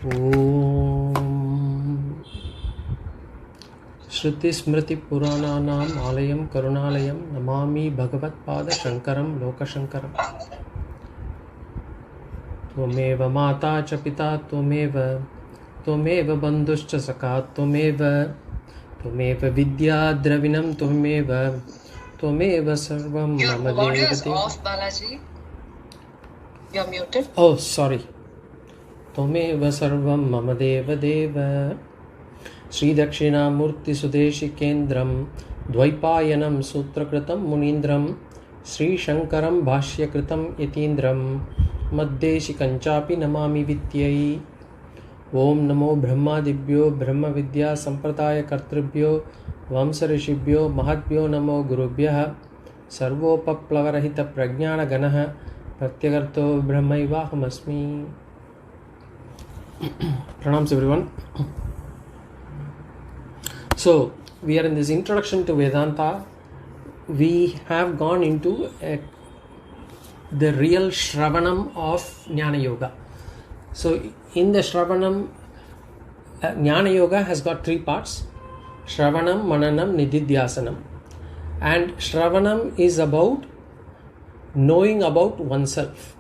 Om Shruti Smriti Purananam Alayam Karunalayam Namami Bhagavat Pada Shankaram Lokashankaram Tvameva Mata cha Pita Tvameva Bandhuscha Sakha Tvameva Vidya Dravinam Tvameva Sarvam Mama Your audio is off, Balaji. You're muted. Oh, sorry. Tvameva Sarvam Mama Deva Sri Dakshinamurti Sudeshi Kendram Dvaipayanam Sutrakritam Munindram Sri Shankaram Bhashyakritam Yatindram Maddeshi Kanchapi Namami Vityai Om Namo Brahmadibhyo Brahma Vidya Sampradaya Kartribhyo Vamsarishibhyo Mahatbhyo Namo Gurubhyah Sarvopaplavarahita Prajnana Ganaha Pratyagarto Brahmaivahamasmi. Pranams everyone. So, we are in this introduction to Vedanta. We have gone into the real Shravanam of Jnana Yoga. So, in the Shravanam, Jnana Yoga has got three parts: Shravanam, Mananam, Nididhyasanam. And Shravanam is about knowing about oneself.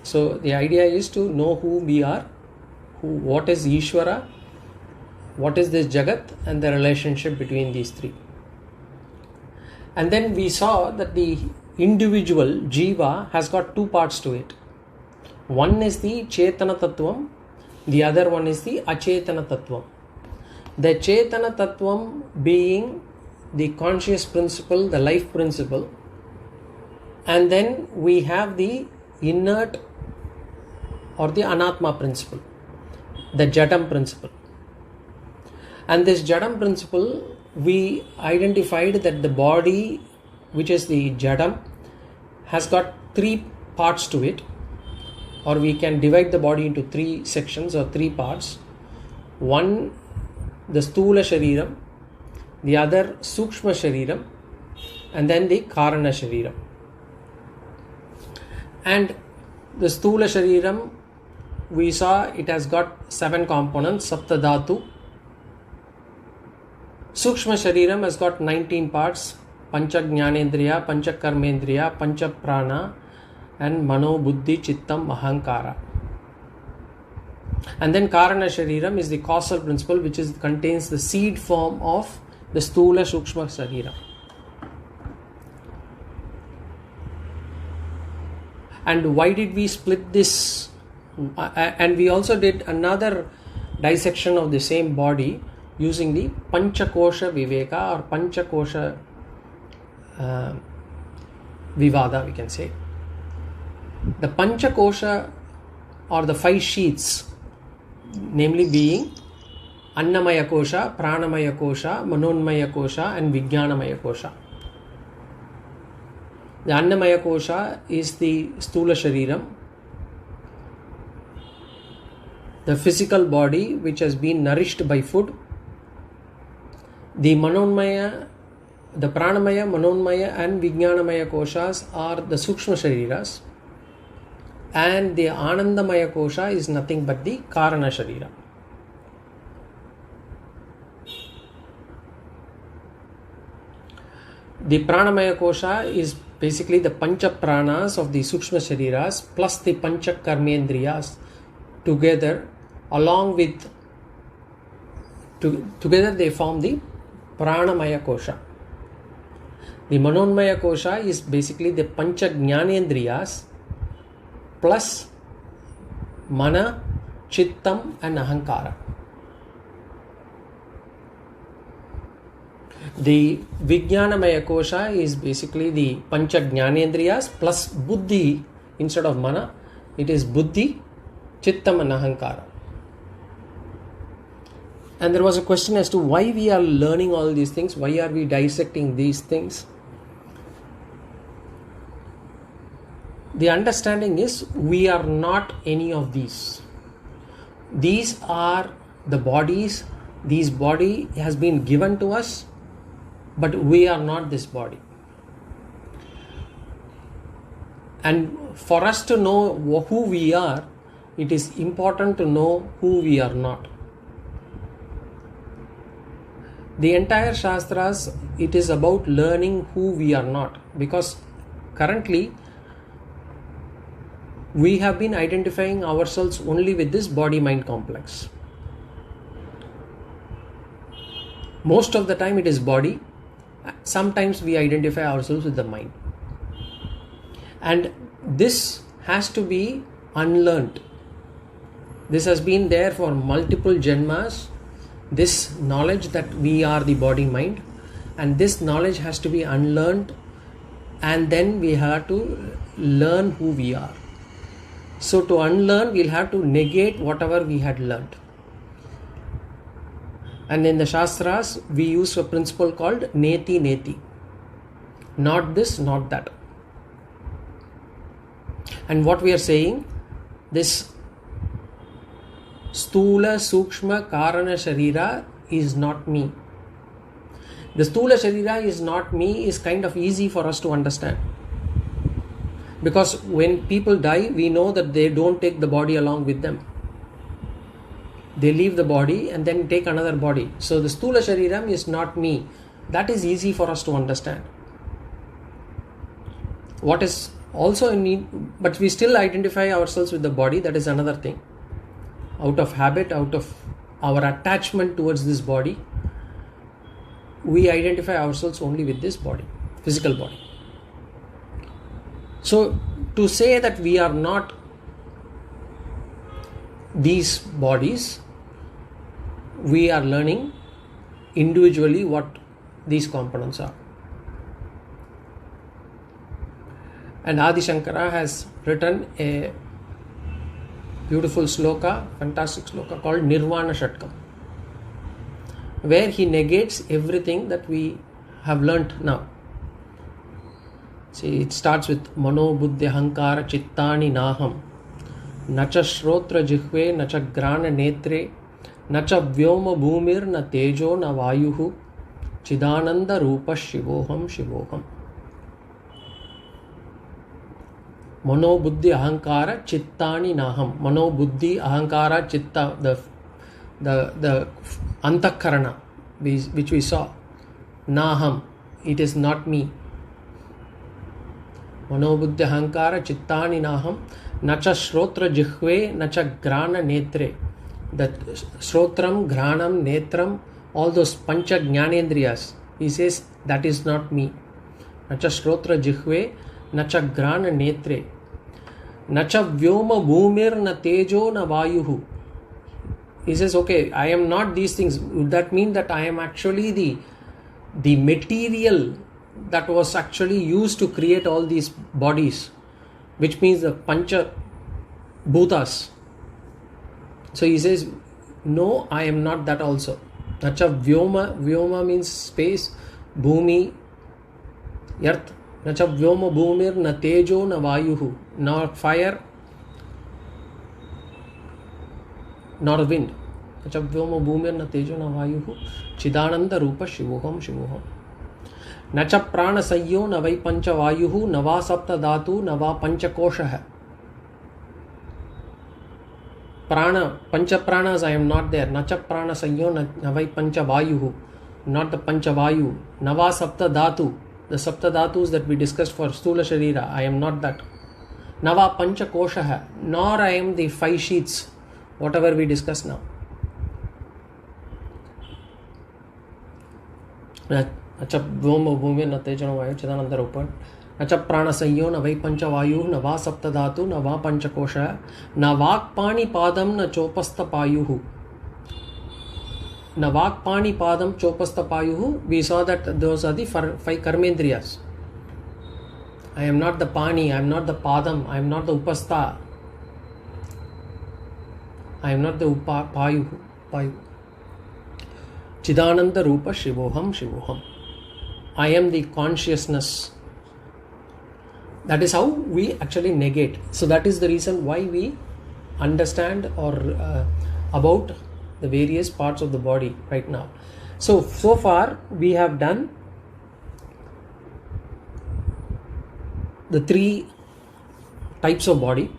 So, the idea is to know who we are, what is Ishvara, what is this Jagat, and the relationship between these three. And then we saw that the individual Jiva has got two parts to it. One is the Chetana Tattvam, the other one is the Achetana Tattvam. The Chetana Tattvam being the conscious principle, the life principle, and then we have the inert or the Anatma principle, the Jadam principle. And this Jadam principle, we identified that the body, which is the Jadam, has got three parts to it, or we can divide the body into three sections or three parts. One, the Sthula Shariram, the other Sukshma Shariram, and then the Karana Shariram. And the Sthula Shariram, we saw it has got 7 components, Saptadhatu. Sukshma Shariram has got 19 parts, Pancha Jnanendriya, Pancha Karmendriya, Pancha Prana, and Mano, Buddhi, Chittam, Ahankara. And then Karana Shariram is the causal principle, which contains the seed form of the Sthula Sukshma Shariram. And why did we split this? And we also did another dissection of the same body using the Panchakosha Viveka or Panchakosha Vivada, we can say. The Panchakosha or the 5 sheaths, namely being Annamaya Kosha, Pranamaya Kosha, Manonmaya Kosha, and Vijnanamaya Kosha. The Annamaya Kosha is the Sthula Shariram, the physical body which has been nourished by food. The Manonmaya, the Pranamaya, Manonmaya, and Vijnanamaya Koshas are the Sukshma Shariras, and the Anandamaya Kosha is nothing but the Karana Sharira. The Pranamaya Kosha is basically the Pancha Pranas of the Sukshma Shariras plus the Pancha Karmendriyas together, along with together they form the Pranamaya Kosha. The Manonmaya Kosha is basically the Pancha Jnanendriyas plus Mana, Chittam, and Ahankara. The Vijnanamaya Kosha is basically the Pancha Jnanendriyas plus Buddhi. Instead of Mana, it is Buddhi, Chittam, and Ahankara. And there was a question as to why we are learning all these things, why are we dissecting these things. The understanding is we are not any of these. These are the bodies. This body has been given to us, but we are not this body. And for us to know who we are, it is important to know who we are not. The entire Shastras, it is about learning who we are not, because currently we have been identifying ourselves only with this body-mind complex. Most of the time it is body. Sometimes we identify ourselves with the mind. And this has to be unlearned. This has been there for multiple janmas. This knowledge that we are the body mind, and this knowledge has to be unlearned, and then we have to learn who we are. So to unlearn, we'll have to negate whatever we had learned. And in the Shastras, we use a principle called neti neti. Not this, not that. And what we are saying, this Stula Sukshma Karana Sharira is not me. The Stula Sharira is not me is kind of easy for us to understand. Because when people die, we know that they don't take the body along with them. They leave the body and then take another body. So the Stula Shariram is not me. That is easy for us to understand. What is also in me, but we still identify ourselves with the body, that is another thing. Out of habit, out of our attachment towards this body, we identify ourselves only with this body, physical body. So to say that we are not these bodies, we are learning individually what these components are. And Adi Shankara has written a beautiful sloka, fantastic sloka called Nirvana Shatkam, where he negates everything that we have learnt now. See, it starts with Mano Buddhi Ahankara Chittani Naham Nacha Shrotra Jihve Nacha Grana Netre Nacha Vyoma Bhumir Na Tejo Na Vayuhu Chidananda Rupa Shivoham Shivoham. Mano Buddhi Ahankara Chittani Naham. Mano Buddhi Ahankara Chitta, the Antakarana which we saw. Naham, it is not me. Mano Buddhi Ahankara Chittani Naham Nacha Shrotra Jihve Nacha Grana Netre. That Shrotram, Granam, Netram, all those Pancha Jnanendriyas, he says that is not me. Nacha Shrotra Jihve Nacha Grana Netre Nacha Vyoma Bhumir Na Tejo Na Vayuhu. He says, okay, I am not these things. Would that mean that I am actually the material that was actually used to create all these bodies, which means the Pancha Bhutas? So he says, no, I am not that also. Nacha Vyoma, Vyoma means space, Bhumi, earth. Nacha Vyoma Bhumir Na Tejo Na Vayuhu. Nor fire, nor wind. Nacha Vyoma Bhumir Na Tejo Na Vayuhu Chidananda Rupa Shivoham Shivoham. Nacha Prana Sayyo Na Vai Pancha Vayuhu Nava Sapta Dhatu Nava Pancha Kosha. Prana, Pancha Pranas, I am not there. Nacha Prana Sayyo Na Vai Pancha Vayuhu. Not the Pancha Vayu. Nava Sapta Dhatu. The Sapta Dhatus that we discussed for Stula Sharira, I am not that. Nava Pancha Kosha, nor I am the 5 sheets, whatever we discuss now. Nacha Vyoma Bhumir Na Tejo Na Vayu Chidananda Rupa. Nacha Prana Sayyo Na Vai Pancha Vayu Nava Sapta Dhatu Nava Pancha Kosha Na Vakpani Padam Na Chopasta Payuhu. Navakpani Padam Chopasta Payuhu. We saw that those are the 5 Karmendriyas. I am not the Pani, I am not the Padam, I am not the Upasta, I am not the Payu. Chidananda Rupa Shivoham Shivoham. I am the consciousness. That is how we actually negate. So that is the reason why we understand or about the various parts of the body right now. So far we have done the 3 types of body,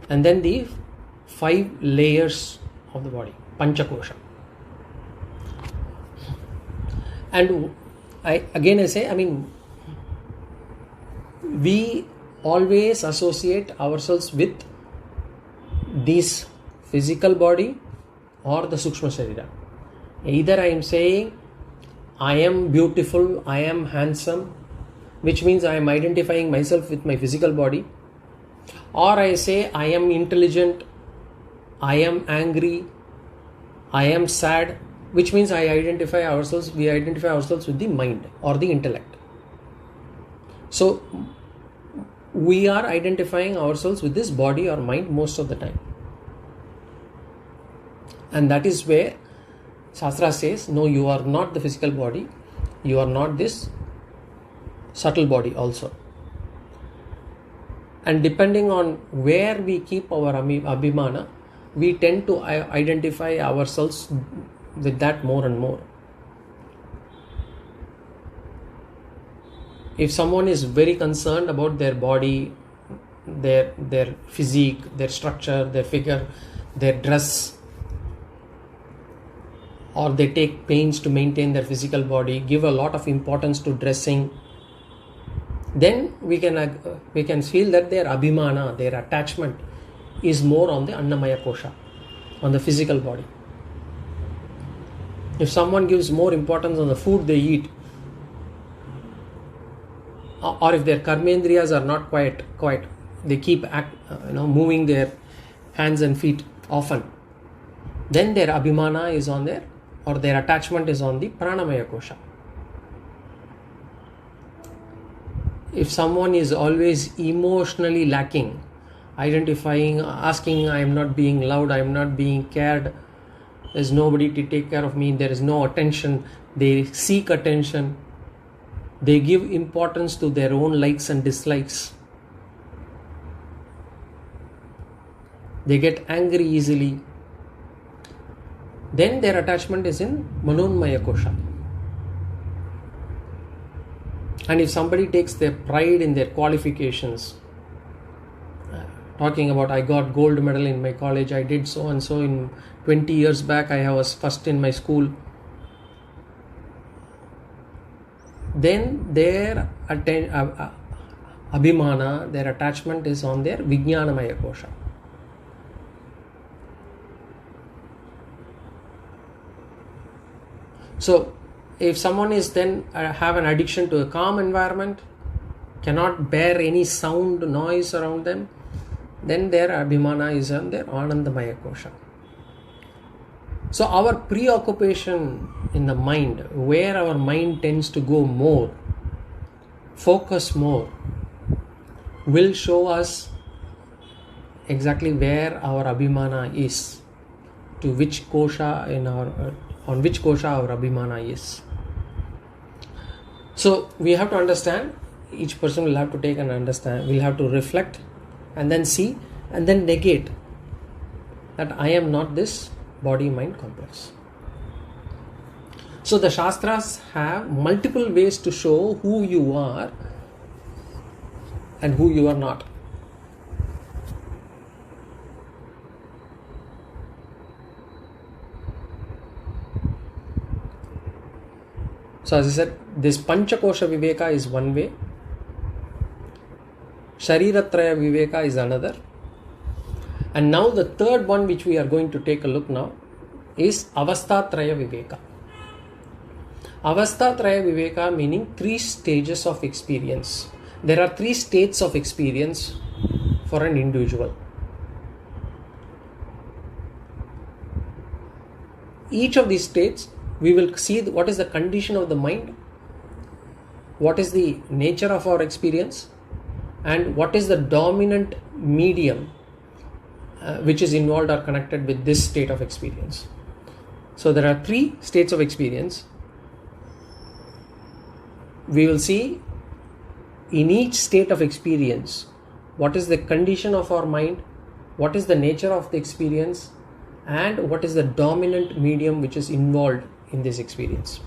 and then the 5 layers of the body, Panchakosha. And I say, we always associate ourselves with this physical body or the Sukshma Sharira. Either I am saying I am beautiful, I am handsome, which means I am identifying myself with my physical body, or I say I am intelligent, I am angry, I am sad, which means we identify ourselves with the mind or the intellect. So we are identifying ourselves with this body or mind most of the time. And that is where Shastra says, no, you are not the physical body, you are not this subtle body also. And depending on where we keep our abhimana, we tend to identify ourselves with that more and more. If someone is very concerned about their body, their physique, their structure, their figure, their dress, or they take pains to maintain their physical body, give a lot of importance to dressing, then we can feel that their abhimana, their attachment is more on the Annamaya Kosha, on the physical body. If someone gives more importance on the food they eat, or if their karmendriyas are not quite, they keep moving their hands and feet often, then their abhimana is on there, or their attachment is on the Pranamaya Kosha. If someone is always emotionally lacking, asking, I am not being loved, I am not being cared, there is nobody to take care of me, there is no attention, they seek attention, they give importance to their own likes and dislikes, they get angry easily, then their attachment is in Manonmaya Kosha. And if somebody takes their pride in their qualifications, talking about I got gold medal in my college, I did so and so in 20 years back, I was first in my school, then their abhimana, their attachment is on their Vijnanamaya Kosha. So if someone is then have an addiction to a calm environment, cannot bear any sound, noise around them, then their abhimana is on their Anandamaya Kosha. So our preoccupation in the mind, where our mind tends to go more, focus more, will show us exactly where our abhimana is, to which kosha on which kosha our abhimana is. So we have to understand, each person will have to take and understand, will have to reflect and then see and then negate that I am not this body-mind complex. So the Shastras have multiple ways to show who you are and who you are not. So as I said, this Panchakosha Viveka is one way, Shariratraya Viveka is another, and now the third one which we are going to take a look now is Avastatraya Viveka. Avastatraya Viveka meaning 3 stages of experience. There are 3 states of experience for an individual. Each of these states, we will see what is the condition of the mind, what is the nature of our experience, and what is the dominant medium which is involved or connected with this state of experience. So there are 3 states of experience. We will see in each state of experience what is the condition of our mind, what is the nature of the experience, and what is the dominant medium which is involved in this experience.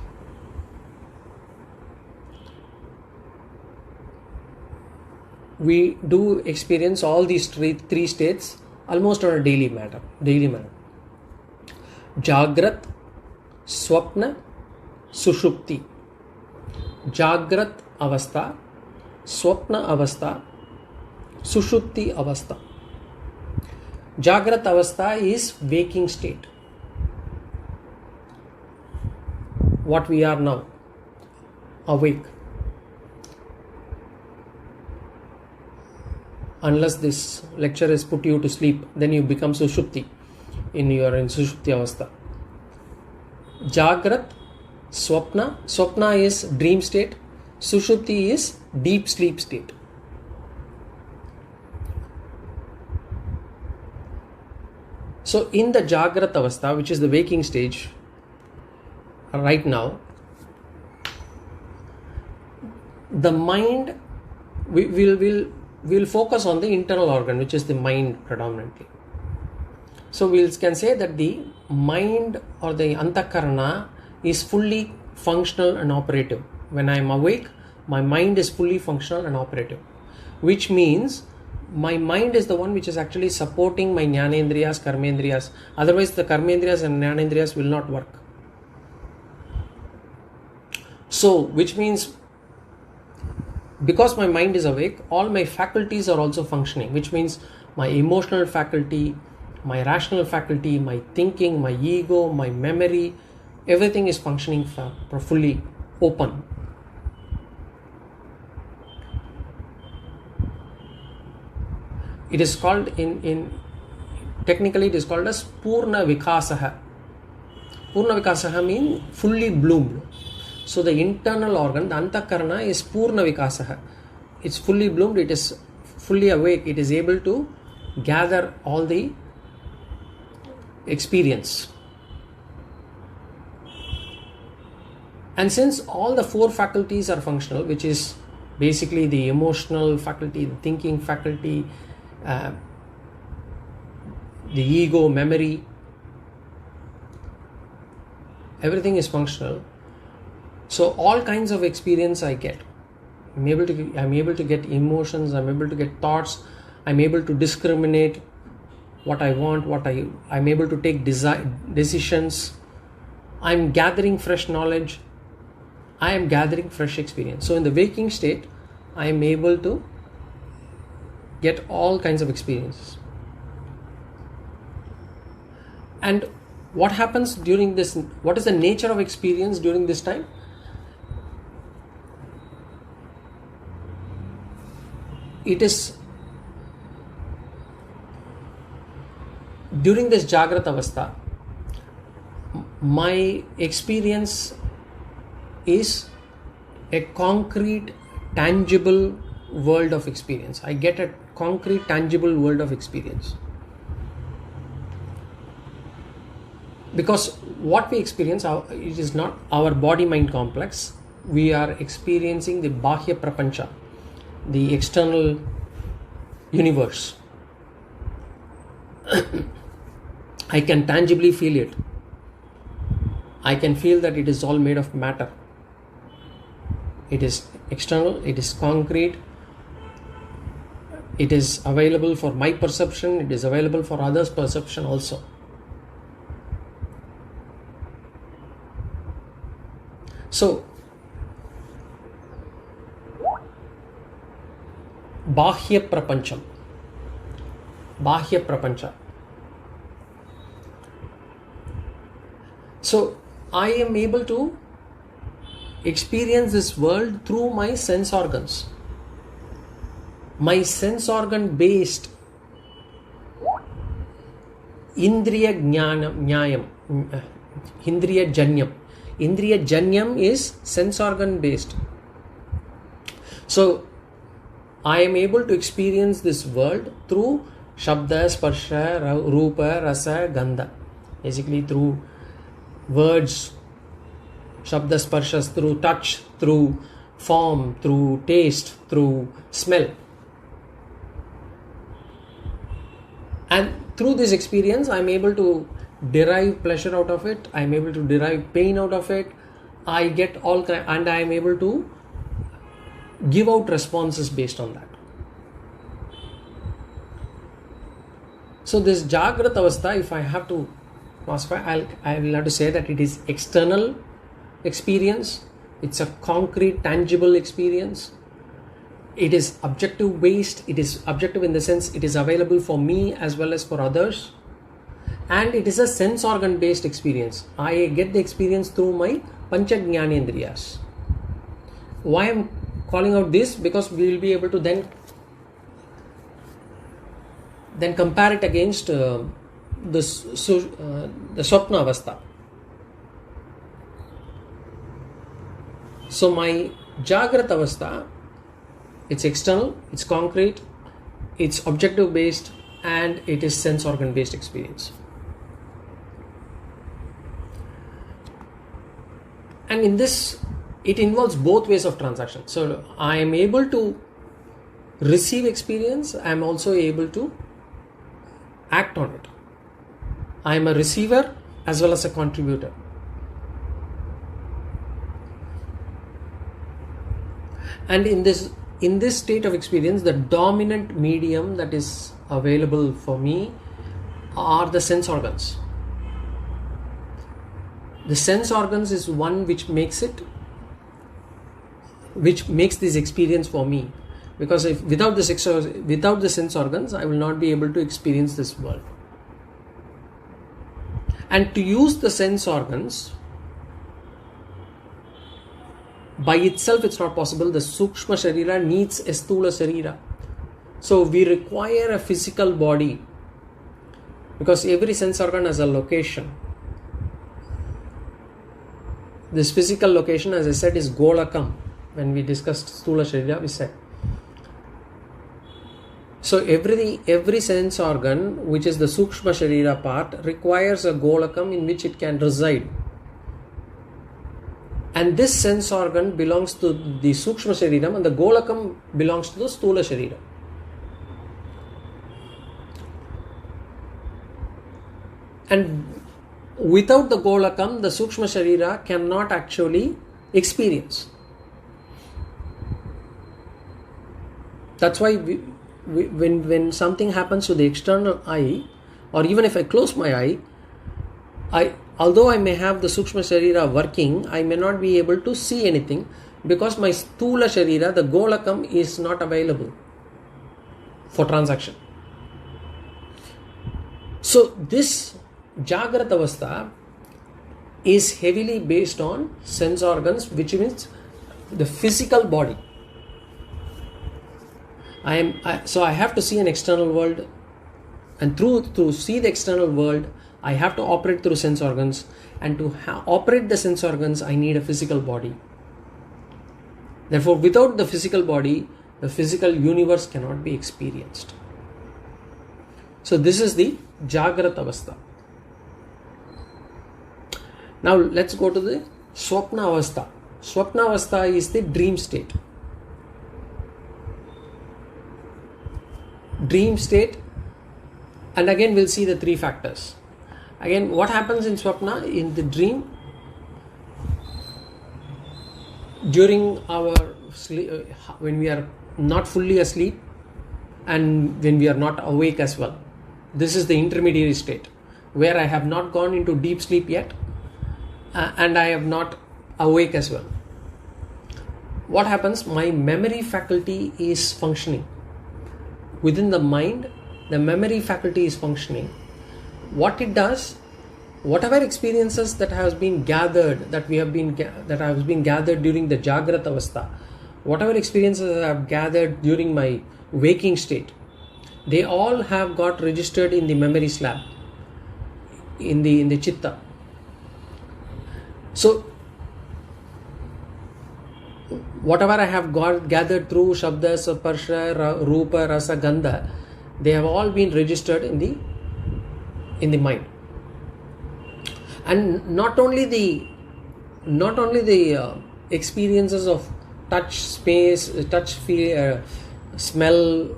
We do experience all these three states almost on a daily manner. Jagrat, Swapna, Sushupti. Jagrat Avastha, Swapna Avastha, Sushupti Avastha. Jagrat Avastha is waking state. What we are now, awake. Unless this lecture has put you to sleep, then you become Sushupti. In Sushupti Avastha. Jagrat, Swapna. Swapna is dream state. Sushupti is deep sleep state. So in the Jagrat Avastha, which is the waking stage, right now, the mind, we'll focus on the internal organ, which is the mind predominantly. So we can say that the mind or the Antakarana is fully functional and operative. When I am awake, my mind is fully functional and operative, which means my mind is the one which is actually supporting my Jnanendriyas, Karmendriyas. Otherwise the Karmendriyas and Jnanendriyas will not work. So, which means because my mind is awake, all my faculties are also functioning, which means my emotional faculty, my rational faculty, my thinking, my ego, my memory, everything is functioning fully open. It is called technically it is called as Purna Vikasaha. Purna Vikasaha means fully bloomed. So the internal organ, the Antakarana, is Purna Vikasaha. It's fully bloomed, it is fully awake, it is able to gather all the experience. And since all the four faculties are functional, which is basically the emotional faculty, the thinking faculty, the ego, memory, everything is functional. So all kinds of experience I get. I'm able to get emotions, I'm able to get thoughts, I'm able to discriminate what I want, I'm able to take decisions, I'm gathering fresh knowledge, I am gathering fresh experience. So in the waking state, I am able to get all kinds of experiences. And what happens during this, what is the nature of experience during this time? It is during this Jagrat Avastha, my experience is a concrete, tangible world of experience. I get a concrete, tangible world of experience. Because what we experience, it is not our body-mind complex. We are experiencing the Bahya Prapancha, the external universe. I can tangibly feel it. I can feel that it is all made of matter. It is external, it is concrete, it is available for my perception, it is available for others' perception also. So, Bahya Prapancham, Bahya Prapancha. So, I am able to experience this world through my sense organs. My sense organ based Indriya Jnayam, Indriya Janyam. Indriya Janyam is sense organ based. So, I am able to experience this world through Shabda, Sparsha, Rupa, Rasa, Gandha. Basically through words, Shabda, Sparshas, through touch, through form, through taste, through smell. And through this experience, I am able to derive pleasure out of it. I am able to derive pain out of it. I get all kinds, and I am able to give out responses based on that. So this Jagrat Avastha, if I have to classify, I will have to say that it is external experience. It's a concrete, tangible experience. It is objective based. It is objective in the sense it is available for me as well as for others. And it is a sense organ based experience. I get the experience through my Pancha Jnanendriyas. Why I am calling out this? Because we will be able to then compare it against the Swapna Avastha. So my Jagrat Avastha, it's external, it's concrete, it's objective based, and it is sense organ based experience. And in this, it involves both ways of transaction. So I am able to receive experience, I am also able to act on it. I am a receiver as well as a contributor. And in this state of experience, the dominant medium that is available for me are the sense organs. The sense organs is one which makes this experience for me. Because without the sense organs, I will not be able to experience this world. And to use the sense organs, by itself it's not possible. The Sukshma Sharira needs a Sthula Sharira. So we require a physical body, because every sense organ has a location. This physical location, as I said, is Golakam. When we discussed Sthula Sharira, we said. So every sense organ, which is the Sukshma Sharira part, requires a Golakam in which it can reside. And this sense organ belongs to the Sukshma Shariram, and the Golakam belongs to the Sthula Sharira. And without the Golakam, the Sukshma Sharira cannot actually experience. That's why when something happens to the external eye, or even if I close my eye, although I may have the Sukshma Sharira working, I may not be able to see anything, because my Sthula Sharira, the Golakam, is not available for transaction. So this Jagrat Avastha is heavily based on sense organs, which means the physical body. So I have to see an external world, and to see the external world, I have to operate through sense organs, and to operate the sense organs, I need a physical body. Therefore, without the physical body, the physical universe cannot be experienced. So this is the Jagrat Avastha. Now let's go to the Swapna Avastha. Swapna Avastha is the dream state. Dream state, and again we'll see the three factors. Again, what happens in Swapna, in the dream, during our sleep, when we are not fully asleep and when we are not awake as well. This is the intermediary state where I have not gone into deep sleep yet and I am not awake as well. What happens? My memory faculty is functioning. Within the mind, the memory faculty is functioning. What it does, whatever experiences that has been gathered, that have been gathered during the Jagrat Avastha, whatever experiences I have gathered during my waking state, they all have got registered in the memory slab, in the Chitta. So whatever I have gathered through Shabda, Sparsha, Rupa, Rasa, Gandha, they have all been registered in the mind. And not only the experiences of touch, space, touch, feel, smell,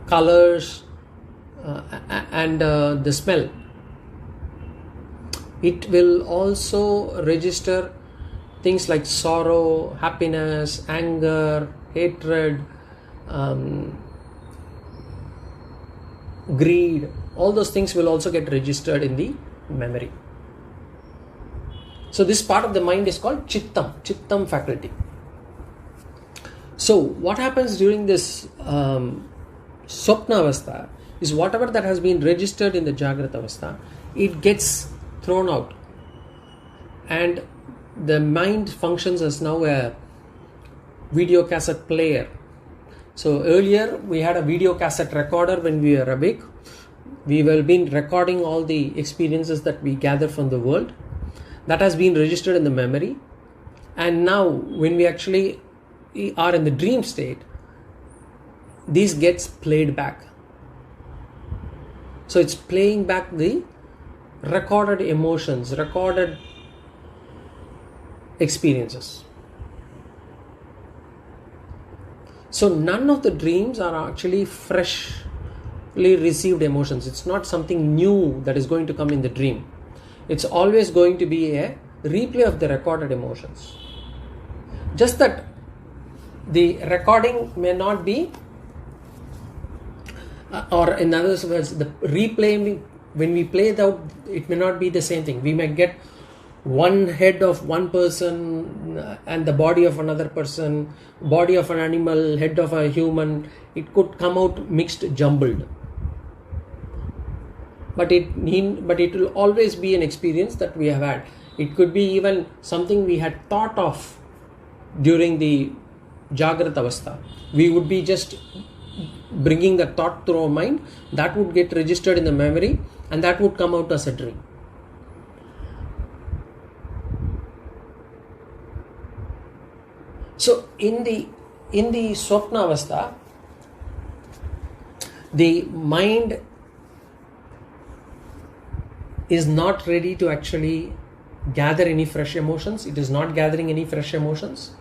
colors, and the smell. It will also register things like sorrow, happiness, anger, hatred, greed, all those things will also get registered in the memory. So this part of the mind is called Chittam faculty. So what happens during this Swapna Avastha is whatever that has been registered in the Jagrata Avastha, it gets thrown out. And the mind functions as now a video cassette player. So earlier we had a video cassette recorder when we were awake. We have been recording all the experiences that we gather from the world. That has been registered in the memory. And now when we actually are in the dream state, this gets played back. So it's playing back the recorded emotions, recorded experiences. So none of the dreams are actually freshly received emotions. It's not something new that is going to come in the dream. It's always going to be a replay of the recorded emotions. Just that the recording may not be, or in other words, the replay, when we play it out, it may not be the same thing. We may get one head of one person and the body of another person, body of an animal, head of a human. It could come out mixed, jumbled. But it will always be an experience that we have had. It could be even something we had thought of during the Jagrata Avastha. We would be just bringing the thought through our mind. That would get registered in the memory and that would come out as a dream. So in the Swapna Avastha, the mind is not ready to actually gather any fresh emotions. It is not gathering any fresh emotions.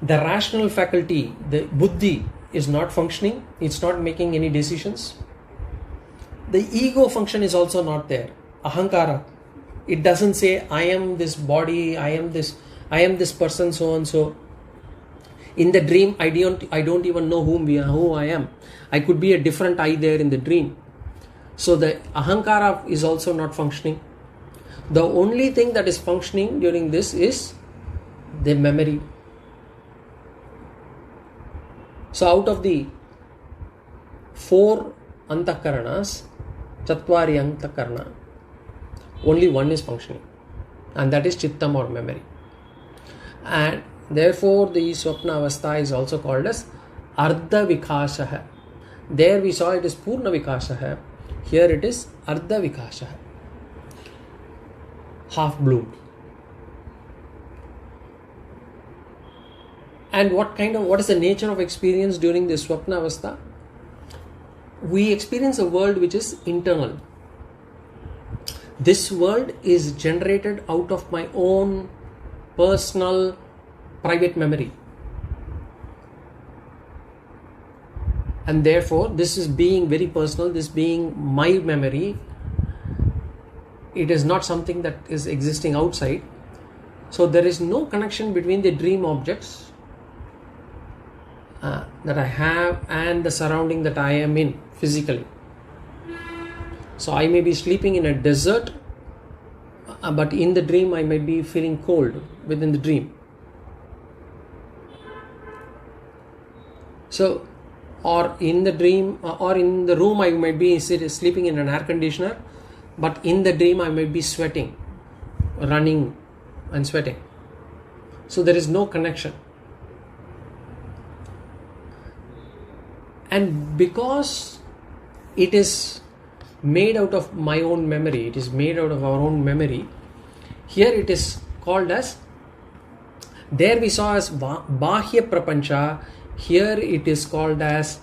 The rational faculty, the buddhi, is not functioning. It's not making any decisions. The ego function is also not there. Ahankara. It doesn't say, I am this body, I am this person, so and so. In the dream, I don't even know who I am. I could be a different I there in the dream. So the ahankara is also not functioning. The only thing that is functioning during this is the memory. So out of the 4 antakaranas, Chatvari antakarana, only one is functioning, and that is Chittam or memory. And therefore the Swapna Avastha is also called as Ardha Vikasha. There we saw it is Purna Vikasha. Here it is Ardha Vikasha, half bloomed. And what is the nature of experience during this Swapna Avastha? We experience a world which is internal. This world is generated out of my own personal private memory. And therefore, this is being very personal, this being my memory. It is not something that is existing outside. So there is no connection between the dream objects that I have and the surrounding that I am in physically. So I may be sleeping in a desert, but in the dream I might be feeling cold within the dream. So, or in the dream, or in the room I might be sleeping in an air conditioner, but in the dream I might be sweating, running and sweating. So there is no connection. And because it is made out of my own memory, it is made out of our own memory, here it is called as, there we saw as Bahya Prapancha, here it is called as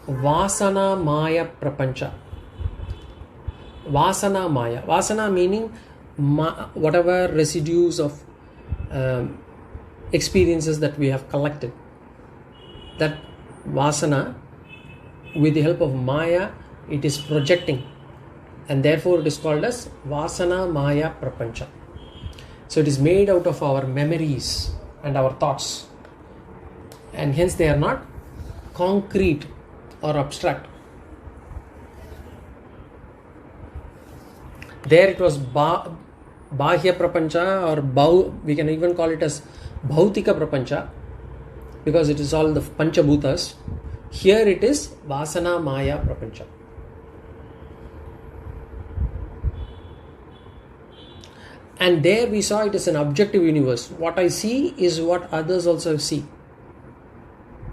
Vasana Maya Prapancha. Vasana Maya. Vasana meaning whatever residues of experiences that we have collected. That Vasana, with the help of Maya, it is projecting. And therefore it is called as Vasana Maya Prapancha. So it is made out of our memories and our thoughts. And hence they are not concrete or abstract. There it was Bahya Prapancha, or we can even call it as Bhautika Prapancha, because it is all the Panchabhutas. Here it is Vasana Maya Prapancha. And there we saw it is an objective universe. What I see is what others also see.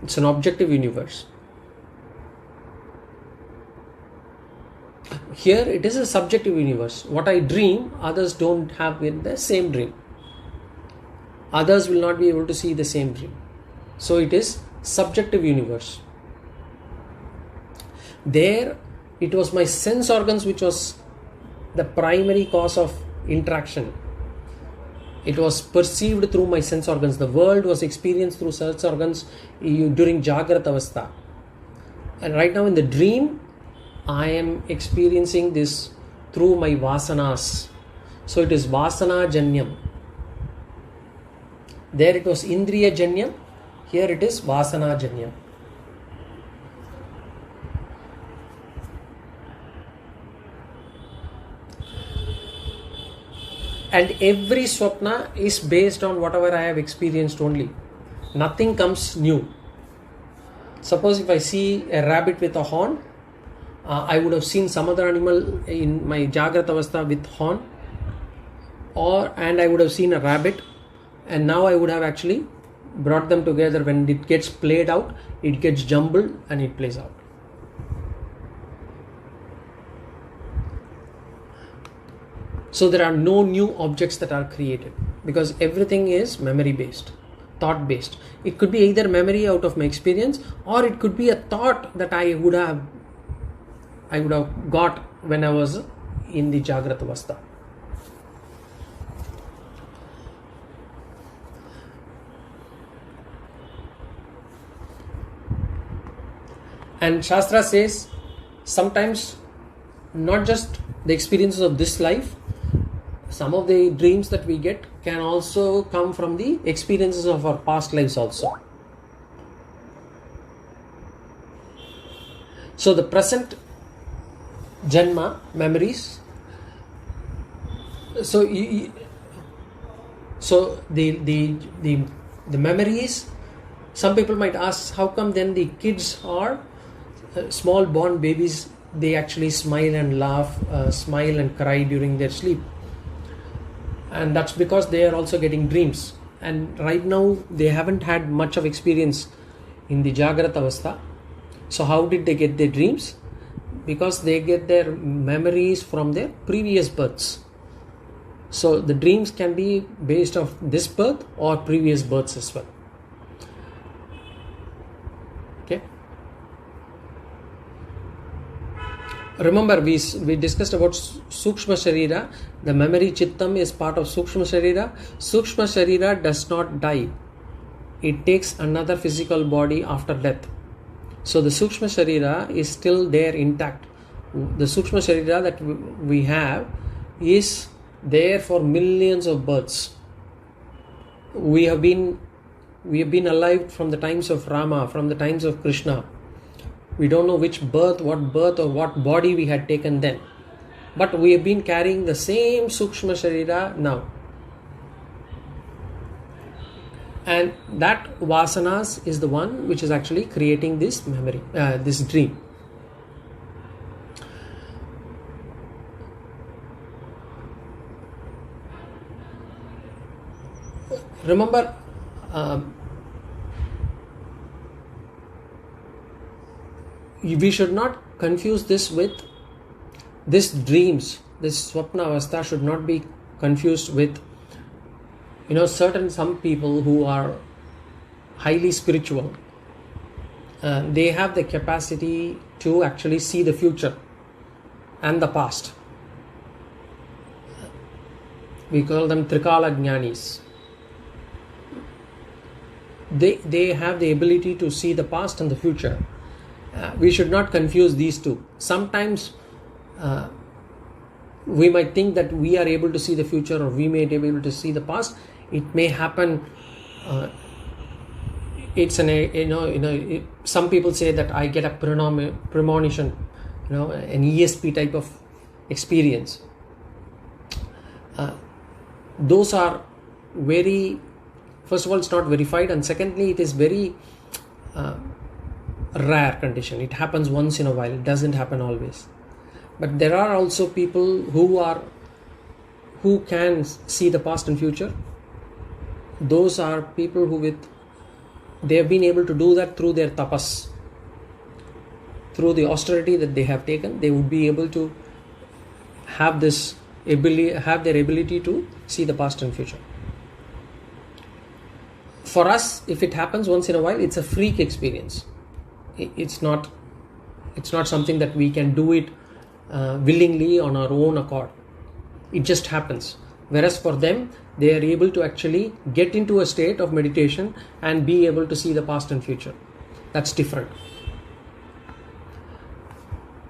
It's an objective universe. Here it is a subjective universe. What I dream, others don't have in the same dream. Others will not be able to see the same dream. So it is subjective universe. There it was my sense organs which was the primary cause of interaction. It was perceived through my sense organs. The world was experienced through sense organs during Jagrat Avastha. And right now in the dream, I am experiencing this through my vasanas. So it is Vasana Janyam. There it was Indriya Janyam. Here it is Vasana Janyam. And every swapna is based on whatever I have experienced only. Nothing comes new. Suppose if I see a rabbit with a horn, I would have seen some other animal in my Jagrat Avastha with horn, and I would have seen a rabbit, and now I would have actually brought them together. When it gets played out, it gets jumbled and it plays out. So there are no new objects that are created, because everything is memory based, thought based. It could be either memory out of my experience, or it could be a thought that I would have got when I was in the Jagrat Avastha. And Shastra says sometimes not just the experiences of this life, some of the dreams that we get can also come from the experiences of our past lives also. So the present Janma memories. So the memories. Some people might ask, how come then the kids or small born babies, they actually smile and laugh, smile and cry during their sleep? And that's because they are also getting dreams. And right now they haven't had much of experience in the Jagrat Avastha. So how did they get their dreams? Because they get their memories from their previous births. So the dreams can be based off this birth or previous births as well. Okay. Remember, we discussed about Sukshma Sharira. The memory Chittam is part of Sukshma Sharira. Sukshma Sharira does not die. It takes another physical body after death. So the Sukshma Sharira is still there intact. The Sukshma Sharira that we have is there for millions of births. We have been alive from the times of Rama, from the times of Krishna. We don't know which birth or what body we had taken then. But we have been carrying the same Sukshma Sharira now. And that vasanas is the one which is actually creating this memory, this dream. Remember, we should not confuse this with this dreams. This Swapna Avastha should not be confused with, some people who are highly spiritual. They have the capacity to actually see the future and the past. We call them Trikala Jnanis. They have the ability to see the past and the future. We should not confuse these two. Sometimes we might think that we are able to see the future, or we may be able to see the past. It may happen. Some people say that I get a premonition, an ESP type of experience. those are very, first of all, it's not verified, and secondly, it is very rare condition. It happens once in a while. It doesn't happen always. But there are also people who can see the past and future. Those are people they have been able to do that through their tapas, through the austerity that they have taken. They would be able to have their ability to see the past and future. For us, if it happens once in a while, it's a freak experience. It's not something that we can do it willingly on our own accord. It just happens. Whereas for them, they are able to actually get into a state of meditation and be able to see the past and future. That's different.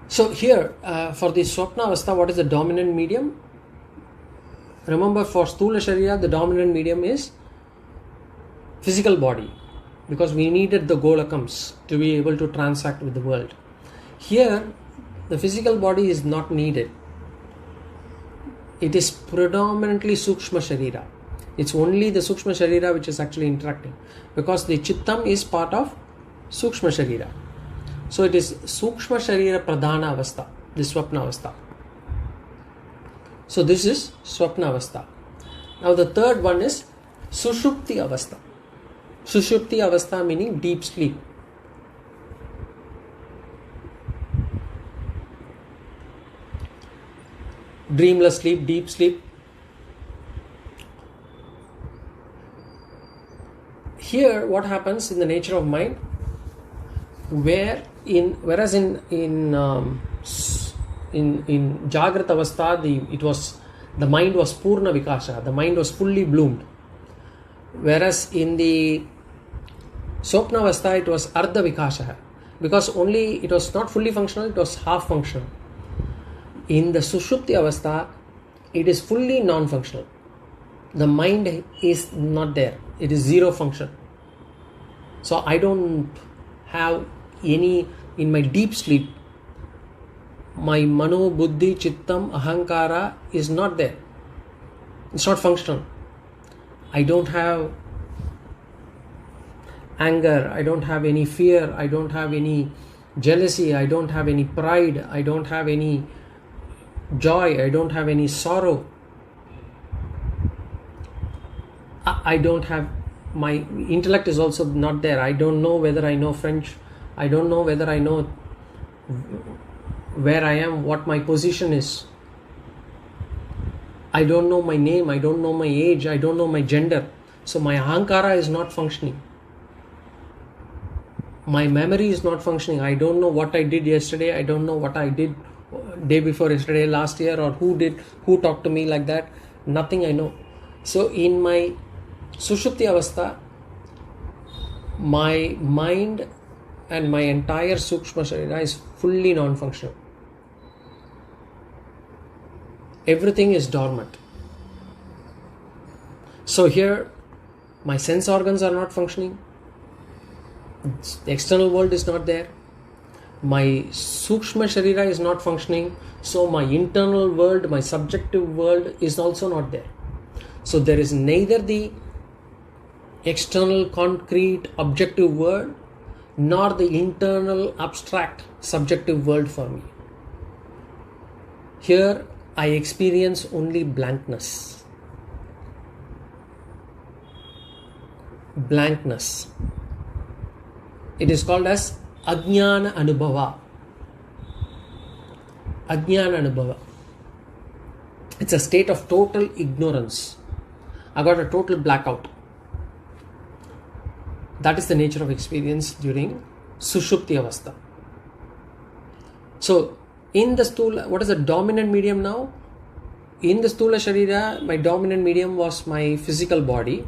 So here, for the Swapna Avastha, what is the dominant medium? Remember, for Sthula Sharira, the dominant medium is physical body, because we needed the Golakams to be able to transact with the world. Here, the physical body is not needed. It is predominantly Sukshma Sharira. It's only the Sukshma Sharira which is actually interacting, because the Chittam is part of Sukshma Sharira. So it is Sukshma Sharira Pradhana Avastha, the Swapna Avastha. So this is Swapna Avastha. Now the third one is Sushupti Avastha. Sushupti Avastha meaning deep sleep. Dreamless sleep, deep sleep. Here what happens in the nature of mind, whereas in Jagrata Avastha, the mind was Purna Vikasha, the mind was fully bloomed. Whereas in the Swapna Avastha, it was Ardha Vikasha, because only it was not fully functional, it was half functional. In the Sushupti Avastha, it is fully non-functional. The mind is not there. It is zero function. So I don't have any, in my deep sleep, my Mano, Buddhi, Chittam, Ahankara is not there. It's not functional. I don't have anger, I don't have any fear, I don't have any jealousy, I don't have any pride, I don't have any joy, I don't have any sorrow. I don't have, my intellect is also not there. I don't know whether I know French. I don't know whether I know where I am, what my position is. I don't know my name, I don't know my age, I don't know my gender. So my ahankara is not functioning. My memory is not functioning. I don't know what I did yesterday. I don't know what I did day before yesterday, last year, or who talked to me like that. Nothing I know. So in my Sushupti Avastha, my mind and my entire Sukshma Sharira is fully non-functional. Everything is dormant. So here, my sense organs are not functioning. The external world is not there. My Sukshma Sharira is not functioning. So my internal world, my subjective world is also not there. So there is neither the external concrete objective world nor the internal abstract subjective world for me. Here I experience only blankness. Blankness. It is called as Ajnana Anubhava. Ajnana Anubhava. It's a state of total ignorance. I got a total blackout. That is the nature of experience during Sushupti Avastha. So, in the Sthula, what is the dominant medium now? In the Sthula Sharira, my dominant medium was my physical body.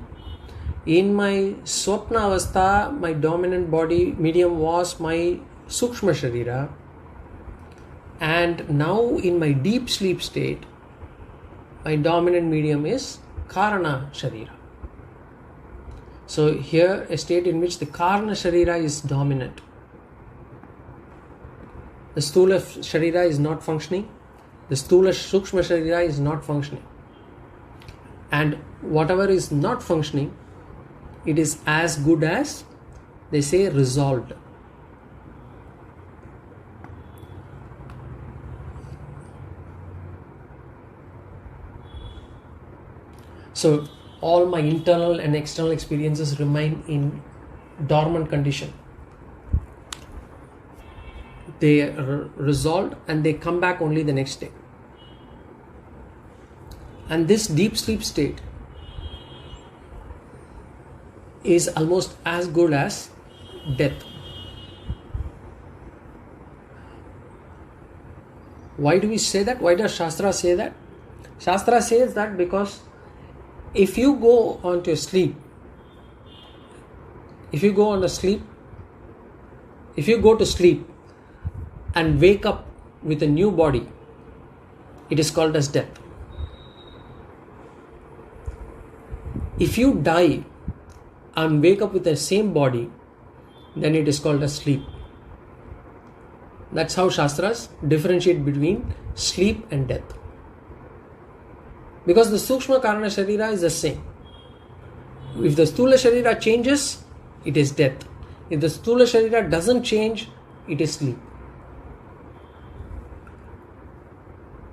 In my Swapna Avastha, my dominant body medium was my Sukshma Sharira. And now in my deep sleep state, my dominant medium is Karana Sharira. So here a state in which the Karana Sharira is dominant. The Sthula Sharira is not functioning. The Sthula Sukshma Sharira is not functioning. and whatever is not functioning, it is as good as, they say, resolved. So all my internal and external experiences remain in dormant condition. They are resolved and they come back only the next day. And this deep sleep state is almost as good as death. Why do we say that? Why does Shastra say that? Shastra says that because if you go on to sleep, if you go to sleep and wake up with a new body, it is called as death. If you die and wake up with the same body, then it is called as sleep. That's how Shastras differentiate between sleep and death. Because the Sukshma Karana Sharira is the same. If the Sthula Sharira changes, it is death. If the Sthula Sharira doesn't change, it is sleep.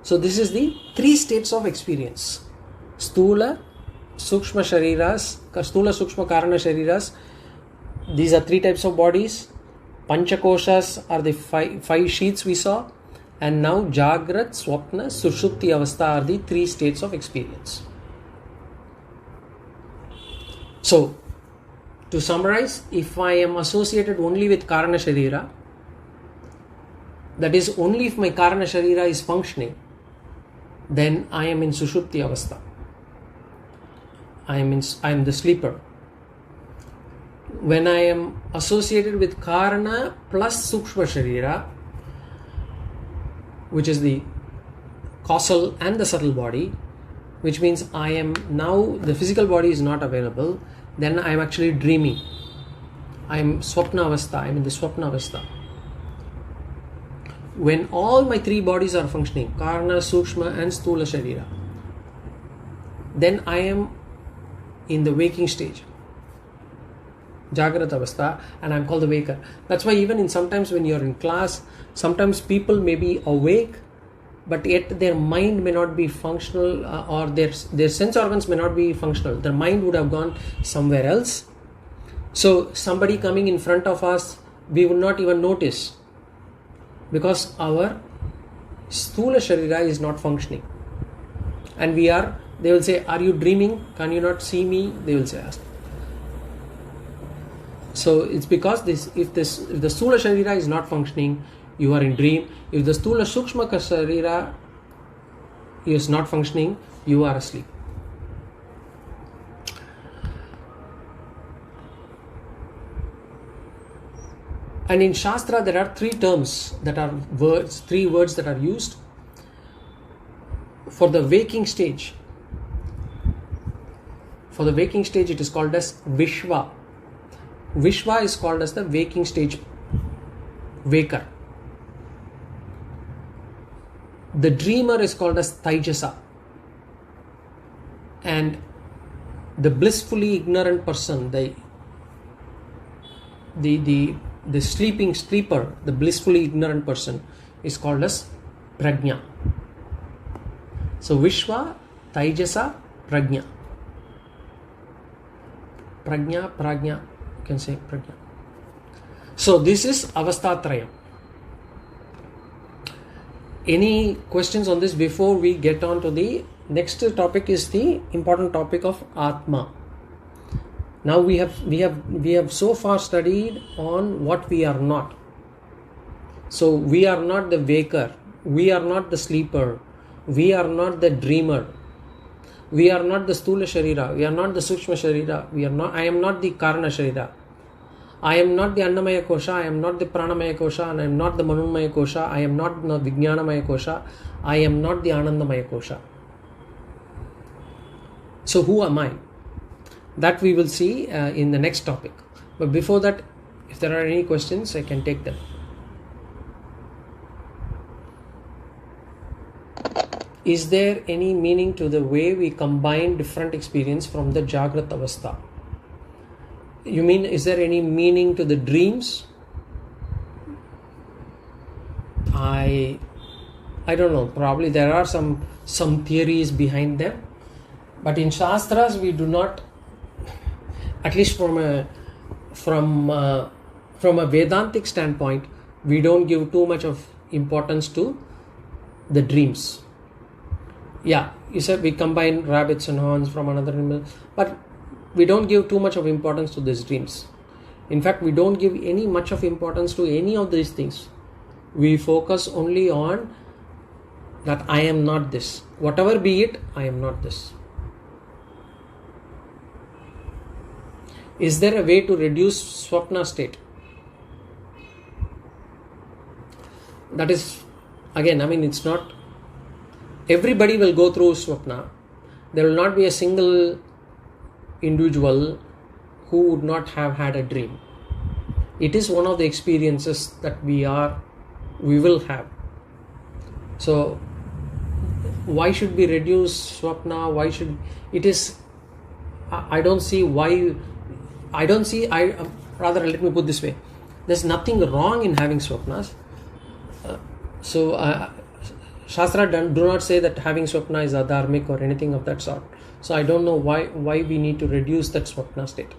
So this is the three states of experience. Sthula, Sukshma Shariras, Sthula, Sukshma, Karana Shariras. These are three types of bodies. Panchakoshas are the five sheets we saw. And now Jagrat, Swapna, Sushupti Avastha are the three states of experience. So, to summarize, if I am associated only with Karana Sharira, that is only if my Karana Sharira is functioning, then I am in Sushupti Avastha. I am the sleeper. When I am associated with Karana plus Sukshma Sharira, which is the causal and the subtle body, which means I am now, the physical body is not available, then I am actually dreaming. I am Swapna Avastha, I am in the Swapna Avastha. When all my three bodies are functioning, Karana, Sukshma and Sthula Sharira, then I am in the waking stage, Jagrata Avastha, and I am called the waker. That's why even sometimes when you are in class, sometimes people may be awake, but yet their mind may not be functional, or their sense organs may not be functional. Their mind would have gone somewhere else. So somebody coming in front of us, we would not even notice, because our Sthula Sharira is not functioning. And they will say, are you dreaming? Can you not see me? They will say, ask. So it's because if the Sthula Sharira is not functioning, you are in dream. If the Sthula Sukshma Sharira is not functioning, you are asleep. And in Shastra there are three words that are used for the waking stage. For the waking stage it is called as Vishva. Vishva is called as the waking stage waker. The dreamer is called as Taijasa. And the blissfully ignorant person, the sleeper, the blissfully ignorant person is called as Prajna. So Vishwa, Taijasa, Prajna. Prajna, you can say Prajna. So this is Avasthatrayam. Any questions on this before we get on to the next topic? Is the important topic of Atma. Now we have so far studied on what we are not. So we are not the waker, we are not the sleeper, we are not the dreamer, we are not the Sthula Sharira, we are not the Sukshma Sharira, I am not the Karana Sharira, I am not the Annamaya Kosha, I am not the Pranamaya Kosha, and I am not the Manunmaya Kosha, I am not the Vijnanamaya Kosha, I am not the Anandamaya Kosha. So who am I? That we will see in the next topic. But before that, if there are any questions, I can take them. is there any meaning to the way we combine different experience from the Jagrat Avastha? You mean, is there any meaning to the dreams? I don't know. Probably there are some theories behind them, but in Shastras we do not, at least from a Vedantic standpoint, we don't give too much of importance to the dreams. Yeah, you said we combine rabbits and horns from another animal, but we don't give too much of importance to these dreams. In fact, we don't give any much of importance to any of these things. We focus only on that I am not this. Whatever be it, I am not this. Is there a way to reduce Swapna state? That is, again, I mean, it's not, everybody will go through Swapna. There will not be a single individual who would not have had a dream. It is one of the experiences that we will have. So why should we reduce Swapna? Why should it is? I don't see why. Rather, let me put this way: there's nothing wrong in having Swapnas. Shastra do not say that having Swapna is adharmic or anything of that sort. So I don't know why we need to reduce that Swapna state.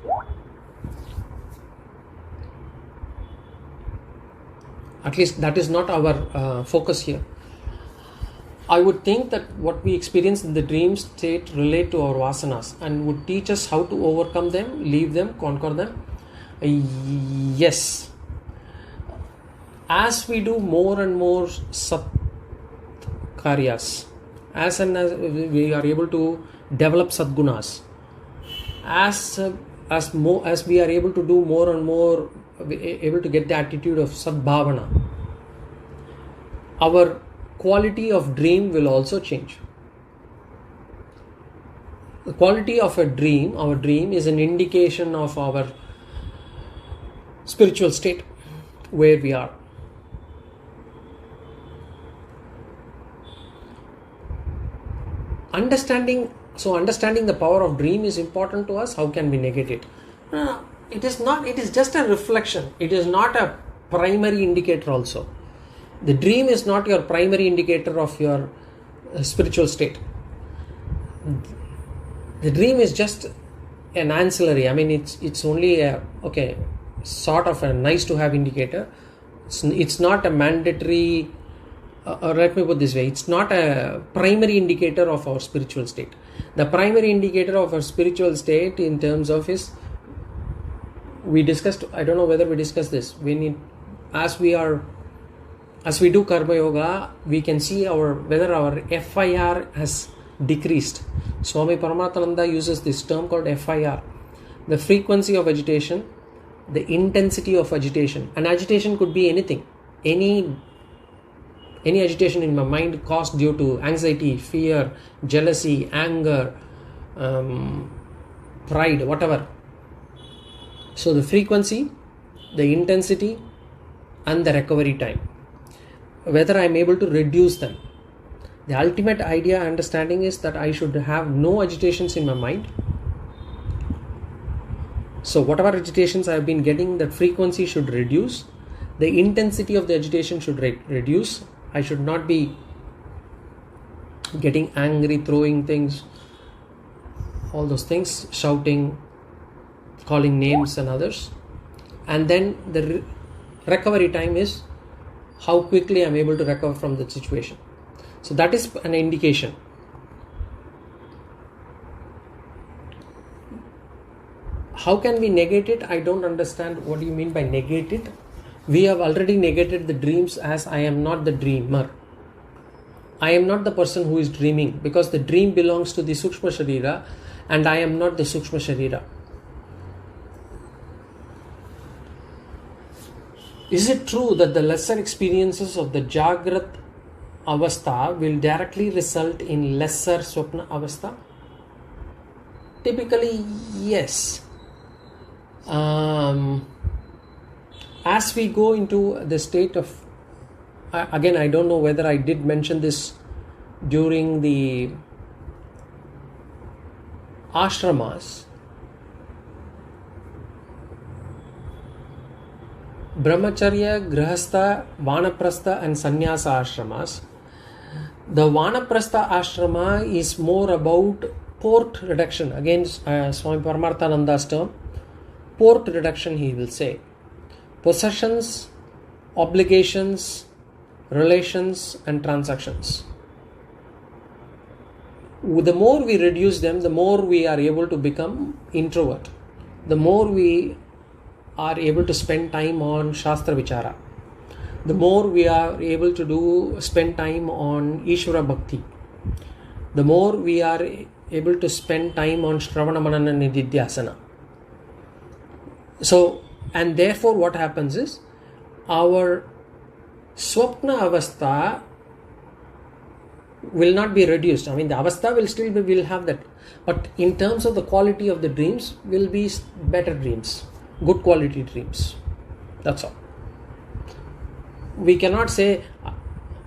At least that is not our focus here. I would think that what we experience in the dream state relate to our vasanas and would teach us how to overcome them, leave them, conquer them. Yes. As we do more and more sat karyas, as we are able to develop sadgunas, as we are able to do more and more, able to get the attitude of sadbhavana, our quality of dream will also change. The quality of our dream is an indication of our spiritual state, where we are. Understanding the power of dream is important to us. How can we negate it? It is not. It is just a reflection. It is not a primary indicator also. The dream is not your primary indicator of your spiritual state. The dream is just an ancillary. I mean, it's only a sort of a nice to have indicator. It's not a mandatory. Or let me put this way, it's not a primary indicator of our spiritual state. The primary indicator of our spiritual state in terms of is, we discussed, I don't know whether we discussed this, as we do karma yoga, we can see whether our FIR has decreased. Swami Paramahansa uses this term called FIR, the frequency of agitation, the intensity of agitation. And agitation could be anything, any agitation in my mind caused due to anxiety, fear, jealousy, anger, pride, whatever. So the frequency, the intensity, and the recovery time, whether I am able to reduce them. The ultimate idea, understanding is that I should have no agitations in my mind. So whatever agitations I have been getting, that frequency should reduce. The intensity of the agitation should reduce. I should not be getting angry, throwing things, all those things, shouting, calling names and others. And then the recovery time is how quickly I am able to recover from the situation. So that is an indication. How can we negate it? I don't understand what you mean by negate it. We have already negated the dreams as I am not the dreamer. I am not the person who is dreaming, because the dream belongs to the Sukshma Sharira and I am not the Sukshma Sharira. Is it true that the lesser experiences of the Jagrat Avastha will directly result in lesser Swapna Avastha? Typically, yes. As we go into the state of, again, I don't know whether I did mention this during the ashramas, brahmacharya, grihastha, vanaprastha and sannyasa ashramas. The vanaprastha ashrama is more about port reduction. Again, Swami Paramarthananda's term, port reduction, he will say. Possessions, obligations, relations and transactions. The more we reduce them, the more we are able to become introvert. The more we are able to spend time on Shastra Vichara. The more we are able to spend time on Ishvara Bhakti. The more we are able to spend time on Shravana Manana Nididhyasana. So, and therefore what happens is, our Swapna Avastha will not be reduced. I mean, the Avastha will still be, will have that. But in terms of the quality of the dreams, will be better dreams. Good quality dreams. That's all. We cannot say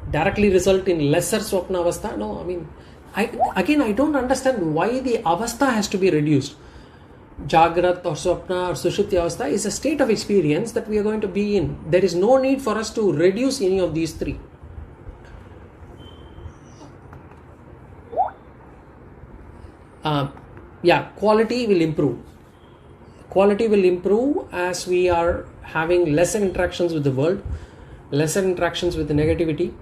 directly result in lesser Swapna Avastha. No, I mean, I don't understand why the Avastha has to be reduced. Jagrat or Swapna or Sushupti Avastha is a state of experience that we are going to be in. There is no need for us to reduce any of these three. Quality will improve. Quality will improve as we are having lesser interactions with the world, lesser interactions with the negativity,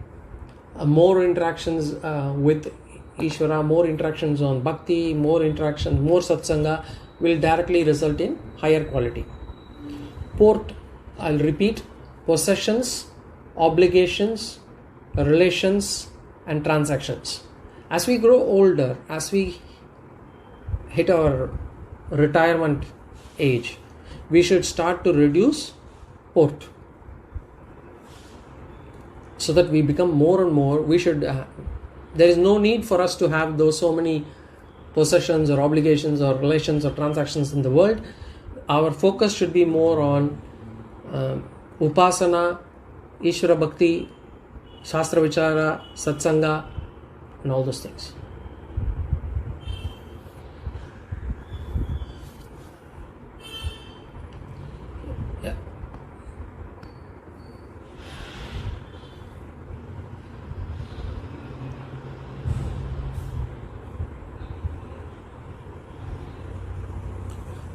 more interactions with Ishvara, more interactions on Bhakti, more interactions, more Satsanga will directly result in higher quality. Port, I'll repeat, possessions, obligations, relations and transactions. As we grow older, as we hit our retirement age, we should start to reduce port, so that we become more and more, we should, there is no need for us to have those so many possessions or obligations or relations or transactions in the world. Our focus should be more on Upasana, Ishvara Bhakti, Shastra Vichara, Satsanga and all those things.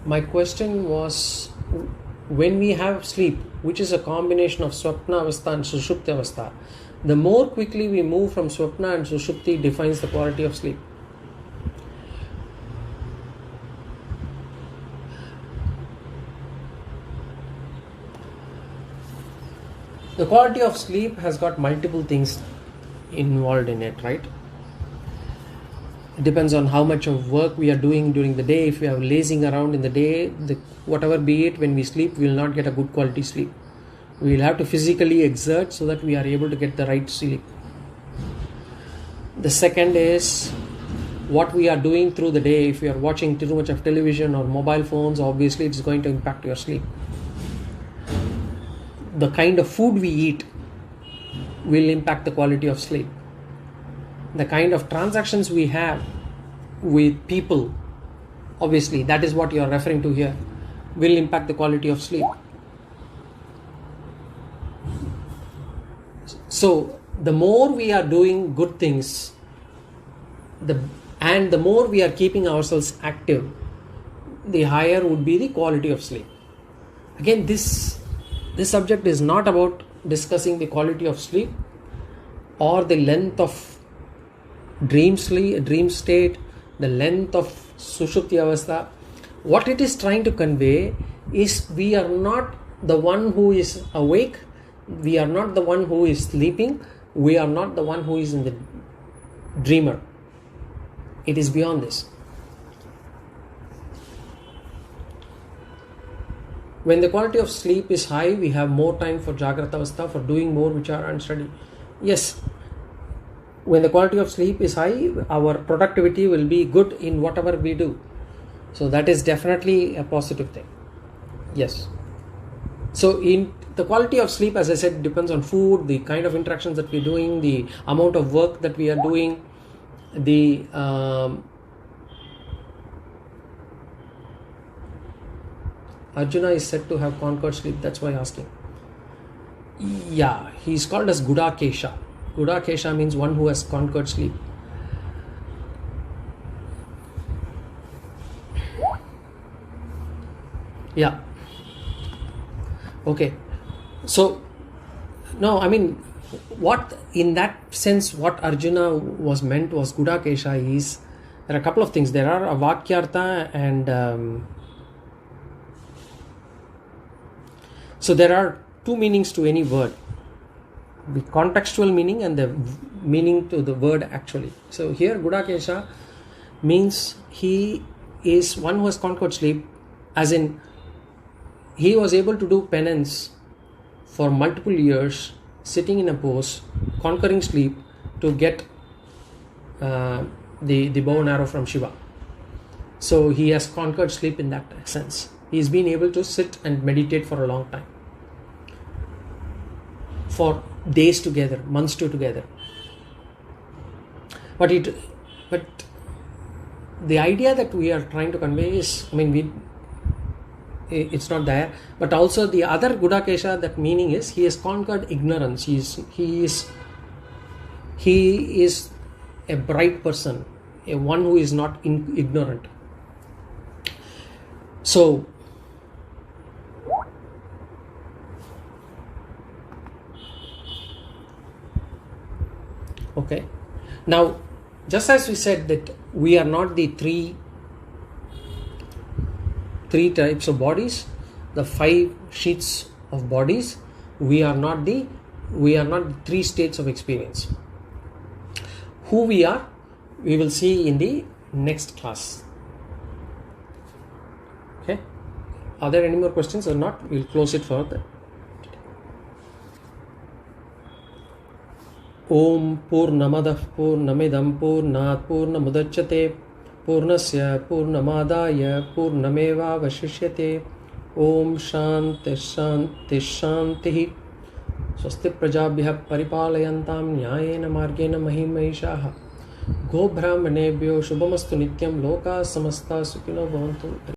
My question was, when we have sleep, which is a combination of Swapna Avastha and Sushupti Avastha, the more quickly we move from Swapna and Sushupti defines the quality of sleep. The quality of sleep has got multiple things involved in it, right? It depends on how much of work we are doing during the day. If we are lazing around in the day, whatever be it, when we sleep, we will not get a good quality sleep. We will have to physically exert so that we are able to get the right sleep. The second is what we are doing through the day. If we are watching too much of television or mobile phones, obviously it's going to impact your sleep. The kind of food we eat will impact the quality of sleep. The kind of transactions we have with people, obviously that is what you are referring to here, will impact the quality of sleep. So the more we are doing good things, and the more we are keeping ourselves active, the higher would be the quality of sleep. Again, this subject is not about discussing the quality of sleep or the length of dream state, the length of Sushupti Avastha. What it is trying to convey is, we are not the one who is awake, we are not the one who is sleeping, we are not the one who is in the dreamer. It is beyond this. When the quality of sleep is high, we have more time for Jagrata Avastha, for doing more Vichara and study. Yes, when the quality of sleep is high, our productivity will be good in whatever we do. So that is definitely a positive thing. Yes. So in the quality of sleep, as I said, depends on food, the kind of interactions that we're doing, the amount of work that we are doing, the Arjuna is said to have conquered sleep. That's why asking. Yeah, he's called as Gudakesha. Gudakesha means one who has conquered sleep. Yeah. Okay. So, no, I mean, what in that sense, what Arjuna was meant was Gudakesha is, there are a couple of things. There are a Vakyartha and so there are two meanings to any word. The contextual meaning and the meaning to the word actually. So here Gudakesha means he is one who has conquered sleep, as in he was able to do penance for multiple years, sitting in a pose, conquering sleep to get the bow and arrow from Shiva. So he has conquered sleep in that sense. He's been able to sit and meditate for a long time, for days together, months together. But the idea that we are trying to convey is, I mean, it's not there, but also the other Gudakesha, that meaning is he has conquered ignorance. He is a bright person, a one who is not ignorant. So okay, now just as we said that we are not the three types of bodies, the 5 sheets of bodies, we are not the 3 states of experience. Who we are, we will see in the next class. Okay, are there any more questions or not? We'll close it further. Om Purnamadah Purnamidam Purnat Purnamudachyate Purnasya Purnamadaya Purnameva Vashishyate. Om Shanti Shanti Shanti. Swasti Prajabhyah Paripalayantam Nyayena Margena Mahimahishaha. Go Brahmanebhyo Shubhamastu Nityam Loka Samasta Sukhino Bhavantu.